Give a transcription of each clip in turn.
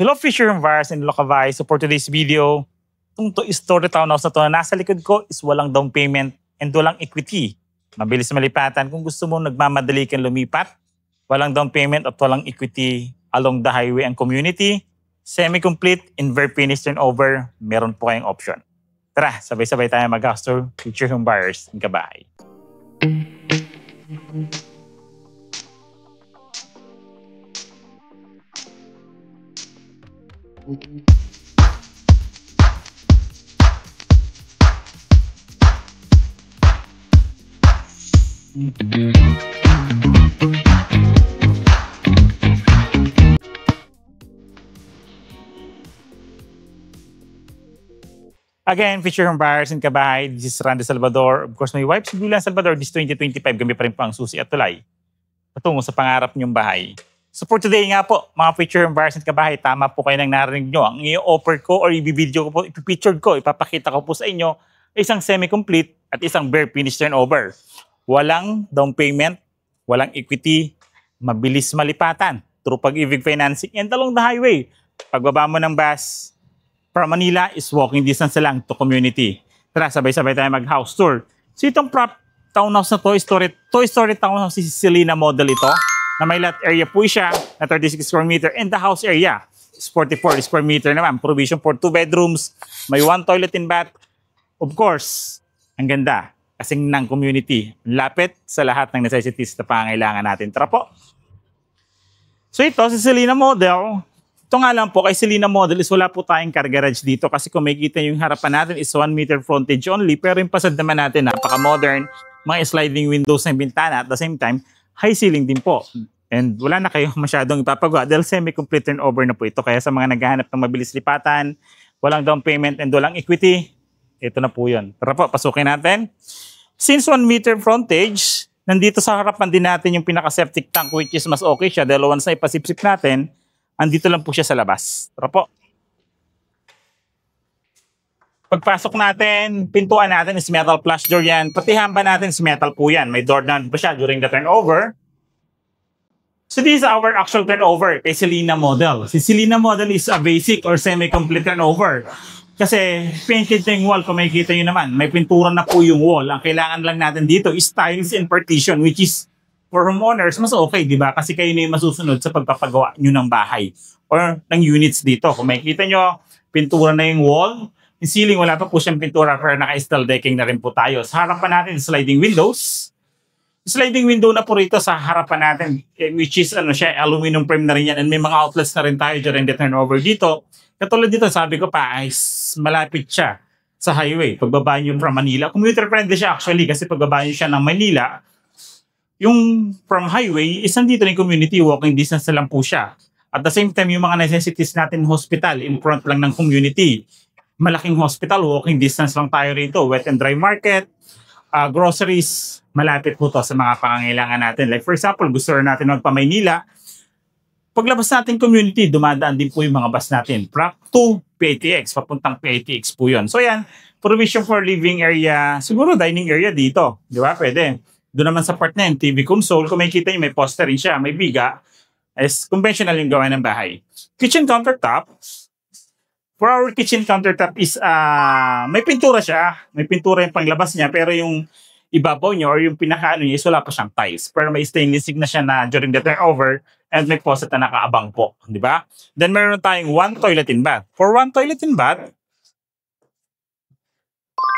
Hello Fisher and Virus and Lokavay. So for today's video, itong story townhouse na to na nasa likod ko is walang down payment and walang equity. Mabilis malipatan. Kung gusto mo nagmamadali kang lumipat, walang down payment at walang equity along the highway and community, semi-complete and very finished turnover, meron po kayong option. Tara, sabay-sabay tayo mag-house tour, Fisher and Virus and Kabahay. Again, Fisher and Virus and Kabahay. This is Randy Salvador. Of course, my wife, si Julian Salvador. This 2025, kami pa rin po ang susi at tulay patungo sa pangarap niyong bahay. So for today nga po, mga Fisher and Virus and Kabahay, tama po kayo nang narinig nyo. Ang i-offer ko or i-video ko po, ipipicture ko, ipapakita ko po sa inyo isang semi-complete at isang bare finished turnover. Walang down payment, walang equity, mabilis malipatan through Pag-ibig Financing and along the highway. Pagbaba mo ng bus from Manila is walking distance lang to community. Tara, sabay-sabay tayo mag-house tour. So itong prop townhouse na Toy Story townhouse si Selina model ito, na may lot area po siya na 36 square meter and the house area is 44 square meter naman. Provision for 2 bedrooms, may 1 toilet and bath. Of course, ang ganda kasing ng community. Lapit sa lahat ng necessities na pangailangan natin. Tara po. So ito, si Selina model. Ito nga lang po, kay Selina model is wala po tayong car garage dito kasi kung makikita yung harapan natin is 1 meter frontage only. Pero yung pasad naman natin, napaka-modern, mga sliding windows ng bintana at the same time, high ceiling din po. And wala na kayo masyadong ipapagawa dahil semi-complete turnover na po ito. Kaya sa mga naghahanap ng mabilis lipatan, walang down payment and walang equity, ito na po yun. Tara po, pasukin natin. Since 1 meter frontage, nandito sa harapan din natin yung pinaka-septic tank which is mas okay siya dahil once na ipasipsip natin, andito lang po siya sa labas. Tara po. Pagpasok natin, pintuan natin is metal flush door yan. Pati hamba natin is metal po yan. May door na pa siya during the turnover. So this is our actual turnover kay Selina model. Si Selina model is a basic or semi-complete turnover. Kasi painted na yung wall, kung makikita nyo naman, may pintura na po yung wall. Ang kailangan lang natin dito is tiles and partition which is for homeowners, mas okay, di ba? Kasi kayo na yung masusunod sa pagpapagawa nyo ng bahay or ng units dito. Kung makikita nyo, pintura na yung wall. Yung ceiling, wala pa po siyang pintura pero naka-steel decking na rin po tayo. Sa harapan natin, sliding windows. Sliding window na po rito sa harapan natin, which is ano siya, aluminum frame na rin yan. And may mga outlets na rin tayo during the turnover dito. Katulad dito, sabi ko pa, ay malapit siya sa highway. Pagbaba nyo from Manila. Commuter friendly siya actually kasi pagbaba nyo siya ng Manila, yung from highway, is nandito na yung community, walking distance na lang po siya. At the same time, yung mga necessities natin hospital, in front lang ng community. Malaking hospital, walking distance lang tayo rito. Wet and dry market, groceries, malapit po to sa mga pangangailangan natin. Like for example, gusto natin magpa-Maynila, paglabas natin community, dumadaan din po yung mga bus natin. From to PATX, papuntang PATX po yun. So yan, provision for living area, siguro dining area dito. Di ba? Pwede. Doon naman sa part na yun, TV console, kung makikita nyo, may poster rin siya, may biga, as conventional yung gawa ng bahay. Kitchen countertop. For our kitchen countertop is, may pintura siya, may pintura yung panglabas niya, pero yung ibabaw niya or yung pinakaano niya is wala pa siyang tiles. Pero may stainless steel na siya na during the turnover and may faucet na nakaabang po. Di ba? Then meron tayong 1 toilet and bath. For 1 toilet and bath,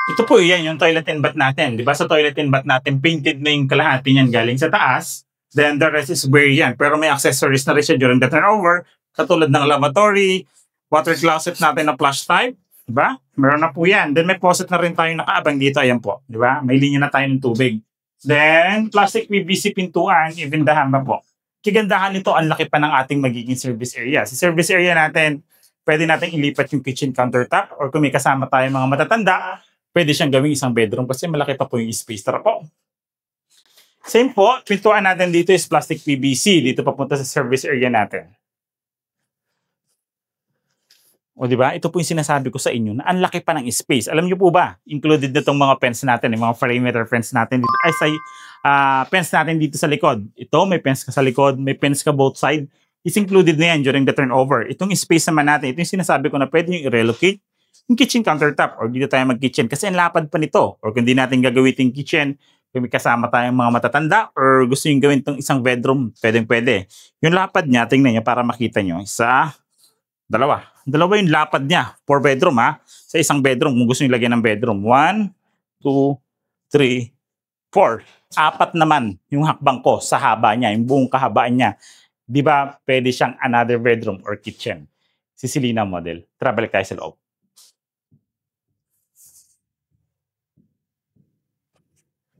ito po yan, yung toilet and bath natin. Di ba sa toilet and bath natin, painted na yung kalahati niyan galing sa taas. Then the rest is bare yan. Pero may accessories na rin siya during the turnover. Katulad ng lavatory, water closet natin na flush type. Di ba? Meron na po yan. Then may faucet na rin tayo nakaabang dito. Ayan po. Di ba? May linya na tayo ng tubig. Then, plastic PVC pintuan, even the hamba po. Kigandahan nito, ang laki pa ng ating magiging service area. Sa service area natin, pwede natin ilipat yung kitchen countertop or kung may kasama tayo mga matatanda, pwede siyang gawing isang bedroom kasi malaki pa po yung space. Tara po. Same po, pintuan natin dito is plastic PVC. Dito papunta sa service area natin. O di ba? Ito po yung sinasabi ko sa inyo na ang laki pa ng space. Alam niyo po ba? Included na itong mga fence natin, yung mga perimeter fence natin dito. Ay, fence natin dito sa likod. Ito, may fence ka sa likod, may fence ka both side. is included na yan during the turnover. Itong space naman natin, ito yung sinasabi ko na pwede yung i-relocate yung kitchen countertop or dito tayo mag-kitchen kasi ang lapad pa nito. Or kung di natin gagawin yung kitchen, kung may kasama tayong mga matatanda or gusto yung gawin itong isang bedroom, pwede. Yung lapad niya, tingnan niyo para makita nyo. Dalawa yung lapad niya. 4 bedroom ha. Sa isang bedroom, kung gusto nyo lagyan ng bedroom. 1, 2, 3, 4. 4 naman yung hakbang ko sa haba niya, yung buong kahabaan niya. Di ba pwede siyang another bedroom or kitchen? Si Selina model. Travel tayo sa loob.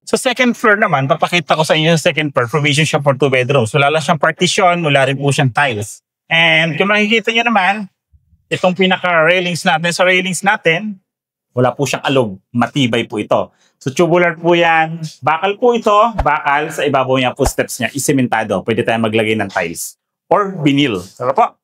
So second floor naman, papakita ko sa inyo sa second floor, provision siya for 2 bedrooms. Wala lang siyang partition, wala rin po siyang tiles. And kung makikita nyo naman, itong pinaka-railings natin, sa railings natin, wala po siyang alog. Matibay po ito. So tubular po yan. Bakal po ito. Bakal sa ibabaw niya po steps niya. Isimentado. Pwede tayong maglagay ng tiles. Or vinyl. Tara po.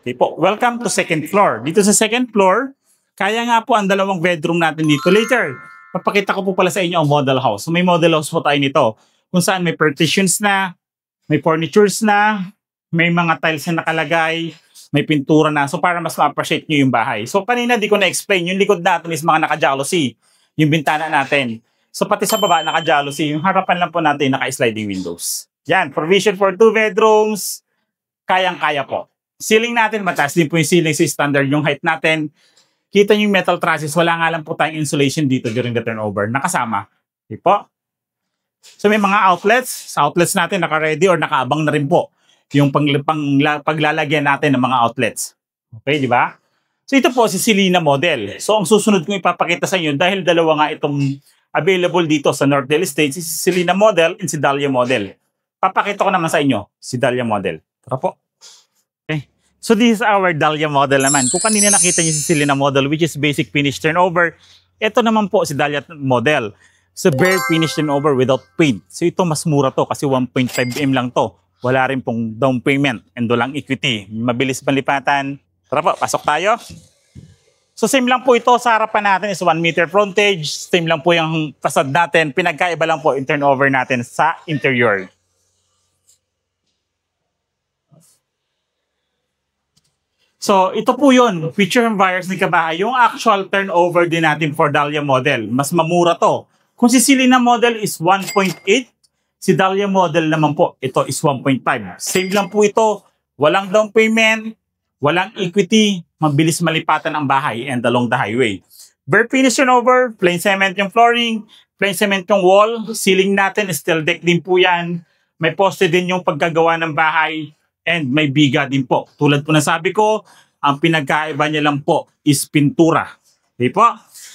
Okay po. Welcome to second floor. Dito sa second floor, kaya nga po ang 2 bedroom natin dito. Later, papakita ko po pala sa inyo ang model house. So may model house po tayo nito. Kung saan may partitions na, may furnitures na, may mga tiles na nakalagay, may pintura na. So para mas ma-appreciate nyo yung bahay. So kanina di ko na-explain, yung likod natin is mga naka-jalousie, yung bintana natin. So pati sa baba naka-jalousie, yung harapan lang po natin naka-sliding windows. Yan, provision for 2 bedrooms, kayang-kaya po. Ceiling natin, mataas din po yung ceiling sa standard yung height natin. Kita nyo yung metal trusses, wala nga lang po tayong insulation dito during the turnover. Nakasama. Okay po. So may mga outlets. Sa outlets natin, naka-ready or nakaabang na rin po yung paglalagyan natin ng mga outlets. Okay, di ba? So ito po si Selina model. So ang susunod kong ipapakita sa inyo, dahil dalawa nga itong available dito sa Northdale Estates, si Selina model and si Dahlia model. Papakita ko naman sa inyo si Dahlia model. Tara po. Okay. So this is our Dahlia model naman. Kung kanina nakita niyo si Selina model, which is basic finish turnover, ito naman po si Dahlia model. So bare finish turnover without paint. So ito mas mura to kasi 1.5M lang to. Wala rin pong down payment and walang equity. Mabilis panlipatan. Tara po, pasok tayo. So same lang po ito sa harapan natin is 1 meter frontage. Same lang po yung facade natin. Pinagkaiba lang po yung turnover natin sa interior. So ito po yun, feature and buyers ni Kabahay. Yung actual turnover din natin for Dahlia model. Mas mamura to. Kung si Selina model is 1.8, si Dahlia model naman po, ito is 1.5. Same lang po ito. Walang down payment, walang equity, mabilis malipatan ang bahay and along the highway. Bare finish turnover, plain cement yung flooring, plain cement yung wall, ceiling natin, steel deck din po yan. May poste din yung pagkagawa ng bahay and may biga din po. Tulad po na sabi ko, ang pinagkaiba niya lang po is pintura. Okay po?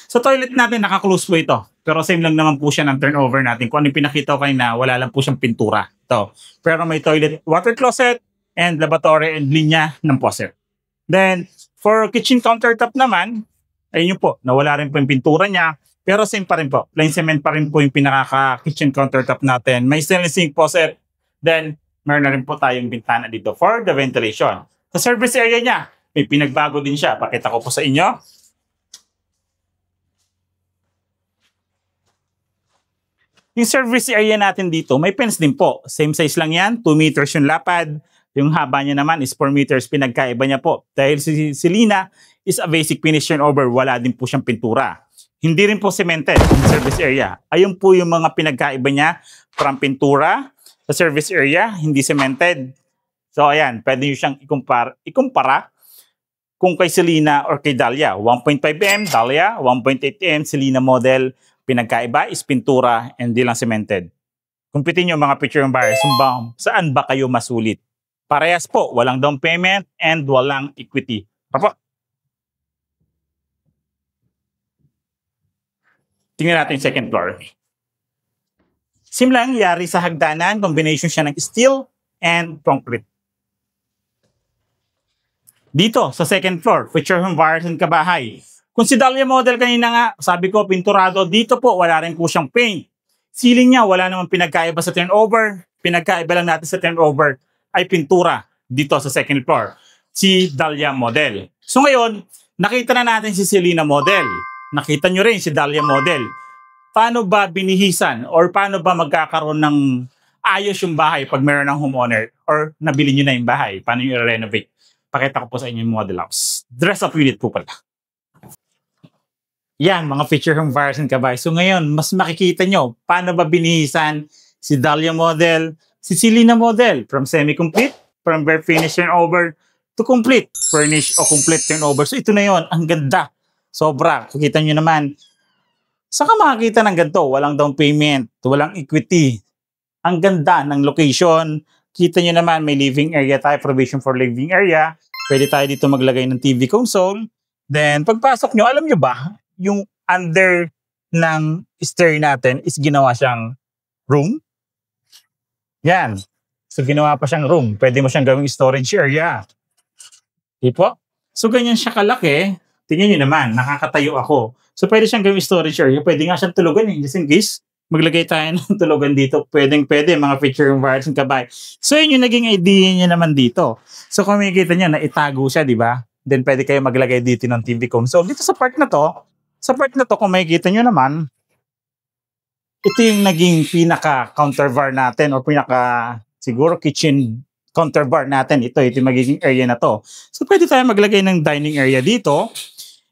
Sa toilet natin, naka-close po ito. Pero same lang naman po siya ng turnover natin. Kung ano yung pinakita ko kayo na wala lang po siyang pintura. Ito. Pero may toilet, water closet, and lavatory and linya ng faucet. Then, for kitchen countertop naman, ayun yun po, nawala rin po yung pintura niya. Pero same pa rin po. Plain cement pa rin po yung pinaka-kitchen countertop natin. May stainless steel faucet. Then, meron na rin po tayong bintana dito for the ventilation. Sa service area niya, may pinagbago din siya. Pakita ko po sa inyo. Yung service area natin dito, may fence din po. Same size lang yan, 2 meters yung lapad. Yung haba niya naman is 4 meters, pinagkaiba niya po. Dahil si Selina is a basic finish turnover, wala din po siyang pintura. Hindi rin po cemented yung service area. Ayun po yung mga pinagkaiba niya from pintura sa service area, hindi cemented. So ayan, pwede nyo siyang ikumpara kung kay Selina or kay Dahlia. 1.5M, Dahlia, 1.8M, Selina model. Pinagkaiba is pintura and di lang cemented. Kumpitin nyo mga picture and buyers, saan ba kayo masulit? Parehas po, walang down payment and walang equity. Papa. Tingnan natin yung second floor. Sim lang, yari sa hagdanan, combination siya ng steel and concrete. Dito, sa second floor, feature and buyers and Kabahay. Kung si Dahlia model kanina nga, sabi ko pinturado, dito po wala rin po siyang paint. Ceiling niya wala namang pinagkaiba sa turnover. Pinagkaiba lang natin sa turnover ay pintura dito sa second floor. Si Dahlia model. So ngayon, nakita na natin si Selina model. Nakita nyo rin si Dahlia model. paano ba binihisan or paano ba magkakaroon ng ayos yung bahay pag meron ng homeowner or nabili nyo na yung bahay? Paano nyo i-renovate? Pakita ko po sa inyo yung model house. Dress-up unit po pala. Yan, mga feature home buyers and kabahay. So ngayon, mas makikita nyo paano ba binihisan si Dahlia model, si Selena model from semi-complete, from bare finish turnover to complete furnish o complete turnover. So ito na yon, ang ganda. Sobra. Kikita nyo naman. Saka makakita ng ganito, walang down payment, walang equity. Ang ganda ng location. Kita nyo naman, may living area tayo, provision for living area. Pwede tayo dito maglagay ng TV console. Then, pagpasok nyo, alam nyo ba, yung under ng stair natin is ginawa siyang room. Yan. So, ginawa pa siyang room. Pwede mo siyang gawing storage area. Di po? So, ganyan siya kalaki. Tingnan nyo naman, nakakatayo ako. So, pwede siyang gawing storage area. Pwede nga siyang tulugan eh. Just in case, maglagay tayo ng tulugan dito. Pwede, mga feature yung wires and kabay. So, yun yung naging idea niya naman dito. So, kung makikita nyo, naitago siya, di ba? Then, pwede kayo maglagay dito ng TV console. Dito sa part na to, kung makikita nyo naman, ito yung naging pinaka-counterbar natin or siguro kitchen counterbar natin. Ito yung magiging area na to. So, pwede tayo maglagay ng dining area dito.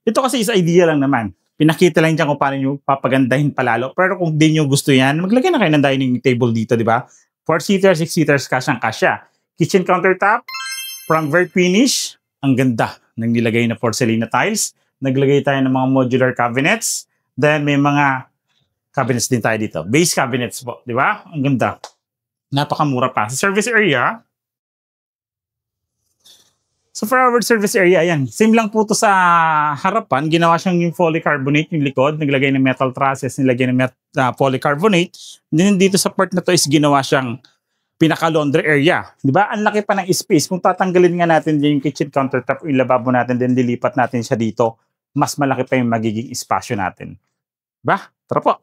Ito kasi is idea lang naman. Pinakita lang dyan kung paano nyo papagandahin palalo. Pero kung di nyo gusto yan, maglagay na kayo ng dining table dito, di ba? 4-seater, 6-seaters, kasyang-kasya. Kitchen countertop, from very finish, ang ganda ng nilagay na porcelain na tiles. Naglagay tayo ng mga modular cabinets. Then may mga cabinets din tayo dito. Base cabinets po, di ba? Ang ganda. Napakamura pa. Sa service area, so for our service area, yan. Same lang po to sa harapan. Ginawa siyang yung polycarbonate yung likod. Naglagay ng metal trusses, nilagay ng polycarbonate. Then dito sa part na to is ginawa siyang pinaka-laundry area. Di ba? Ang laki pa ng space. Kung tatanggalin nga natin yung kitchen countertop, yung lababo natin, then lilipat natin siya dito, mas malaki pa yung magiging espasyo natin. Diba? Tara po.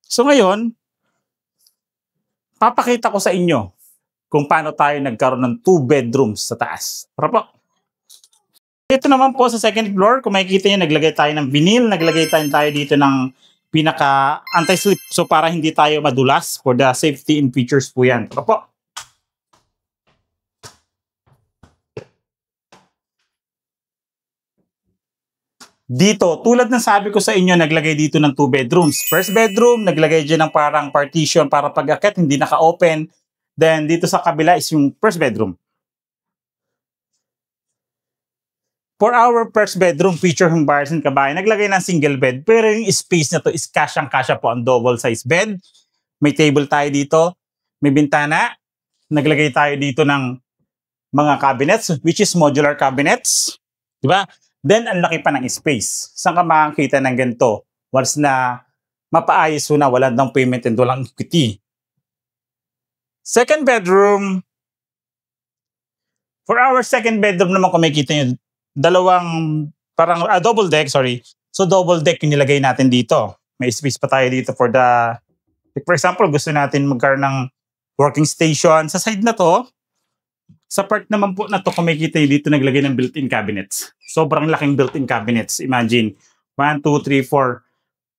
So ngayon, papakita ko sa inyo kung paano tayo nagkaroon ng 2 bedrooms sa taas. Tara po. Ito naman po sa second floor, kung makikita nyo, naglagay tayo ng vinyl, naglagay tayo dito ng pinaka anti-slip. So para hindi tayo madulas, for the safety and features po yan. Tara po. Dito, tulad ng sabi ko sa inyo, naglagay dito ng 2 bedrooms. First bedroom, naglagay dyan ng parang partition para pag-akit, hindi naka-open. Then, dito sa kabila is yung first bedroom. For our first bedroom, feature home buyers and kabayan, naglagay ng single bed. Pero yung space na to is kasyang-kasya po ang double size bed. May table tayo dito. May bintana. Naglagay tayo dito ng mga cabinets, which is modular cabinets. Diba? Then, ang laki pa ng space. Saan ka makakita ng ganito? Once na mapaayos na, walang down payment and walang equity. Second bedroom. For our second bedroom naman, kung makikita nyo, dalawang, parang, double deck, sorry. So, double deck yung nilagay natin dito. May space pa tayo dito for the, like for example, gusto natin magkaroon ng working station. Sa side na to, sa part naman po na to, kung makikita nyo dito, naglagay ng built-in cabinets. Sobrang laking built-in cabinets. Imagine, 1, 2, 3, 4,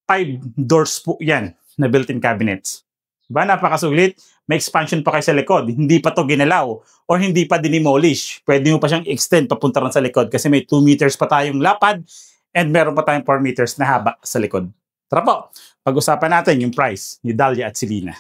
5 doors po yan na built-in cabinets. Diba? Napakasulit. May expansion pa kayo sa likod. Hindi pa to ginalaw or hindi pa dinimolish. Pwede mo pa siyang extend papunta rin sa likod kasi may 2 meters pa tayong lapad and meron pa tayong 4 meters na haba sa likod. Tara po, pag-usapan natin yung price ni Dahlia at Selena.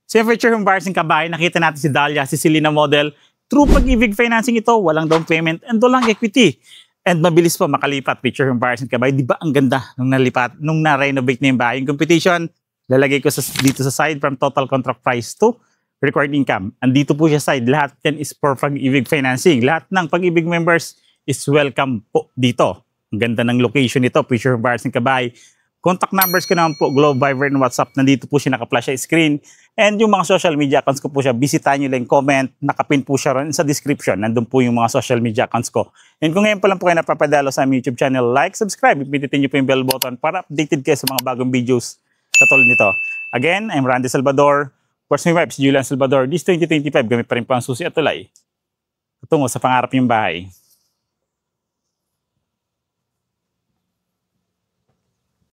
Sa feature home buyers ng kabahay, nakita natin si Dahlia, si Selena model. True pag-ibig financing ito, walang down payment and walang equity. And mabilis po makalipat feature home buyers ng kabahay. Di ba ang ganda nung nalipat, nung na-renovate na yung bahay? Yung competition, lalagay ko dito sa side from total contract price to required income. Andito po siya side. Lahat yan is for pag-ibig financing. Lahat ng pag-ibig members is welcome po dito. Ang ganda ng location nito, feature home buyers ng kabahay. Contact numbers ko naman po, Globe, Viber, and WhatsApp. Nandito po siya, naka-flash sa screen. And yung mga social media accounts ko po siya, bisitahin nyo lang, comment, nakapin po siya ron sa description. Nandun po yung mga social media accounts ko. And kung ngayon pa lang po kayo napapadalo sa aming YouTube channel, like, subscribe, pindutin nyo po yung bell button para updated kayo sa mga bagong videos katulad nito. Again, I'm Randy Salvador. Course my wife, Julian Salvador. This 2025, gamit pa rin po ang susi at tulay. Tungo sa pangarap yung bahay.